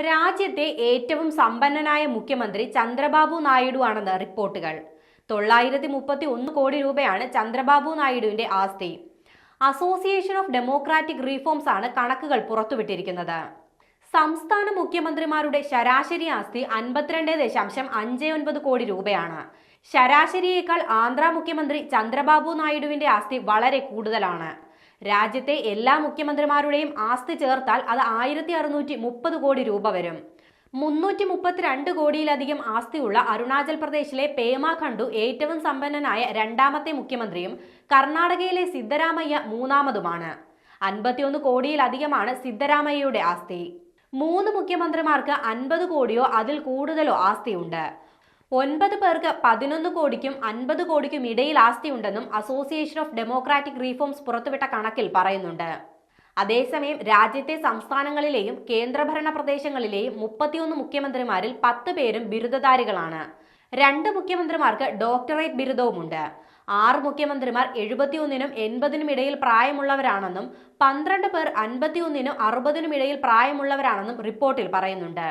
രാജ്യത്തെ ഏറ്റവും സമ്പന്നനായ മുഖ്യമന്ത്രി ചന്ദ്രബാബു നായിഡു ആണെന്ന് റിപ്പോർട്ടുകൾ. 931 കോടി രൂപയാണ് ചന്ദ്രബാബു നായിഡുവിന്റെ ആസ്തി. അസോസിയേഷൻ ഓഫ് ഡെമോക്രാറ്റിക് റീഫോംസ് ആണ് കണക്കുകൾ പുറത്തുവിട്ടിരിക്കുന്നത്. സംസ്ഥാന മുഖ്യമന്ത്രിമാരുടെ ശരാശരി ആസ്തി 52.59 കോടി രൂപയാണ്. ശരാശരിയേക്കാൾ ആന്ധ്ര മുഖ്യമന്ത്രി ചന്ദ്രബാബു നായിഡുവിന്റെ ആസ്തി വളരെ കൂടുതലാണ്. രാജ്യത്തെ എല്ലാ മുഖ്യമന്ത്രിമാരുടെയും ആസ്തി ചേർത്താൽ അത് 1630 കോടി രൂപ വരും. 332 കോടിയിലധികം ആസ്തിയുള്ള അരുണാചൽ പ്രദേശിലെ പേമ ഖണ്ഡു ഏറ്റവും സമ്പന്നനായ രണ്ടാമത്തെ മുഖ്യമന്ത്രിയും കർണാടകയിലെ സിദ്ധരാമയ്യ മൂന്നാമതുമാണ്. 51 കോടിയിലധികമാണ് സിദ്ധരാമയ്യയുടെ ആസ്തി. 3 മുഖ്യമന്ത്രിമാർക്ക് 50 കോടിയോ അതിൽ കൂടുതലോ ആസ്തിയുണ്ട്. 9 പേർക്ക് 11 കോടിക്കും 50 കോടിക്കും ഇടയിൽ ആസ്തിയുണ്ടെന്നും അസോസിയേഷൻ ഓഫ് ഡെമോക്രാറ്റിക് റീഫോംസ് പുറത്തുവിട്ട കണക്കിൽ പറയുന്നുണ്ട്. അതേസമയം രാജ്യത്തെ സംസ്ഥാനങ്ങളിലെയും കേന്ദ്രഭരണ പ്രദേശങ്ങളിലെയും 31 മുഖ്യമന്ത്രിമാരിൽ 10 പേരും ബിരുദധാരികളാണ്. 2 മുഖ്യമന്ത്രിമാർക്ക് ഡോക്ടറേറ്റ് ബിരുദവുമുണ്ട്. 6 മുഖ്യമന്ത്രിമാർ 71നും 80നും ഇടയിൽ പ്രായമുള്ളവരാണെന്നും 12 പേർ 51നും 60നും ഇടയിൽ പ്രായമുള്ളവരാണെന്നും റിപ്പോർട്ടിൽ പറയുന്നുണ്ട്.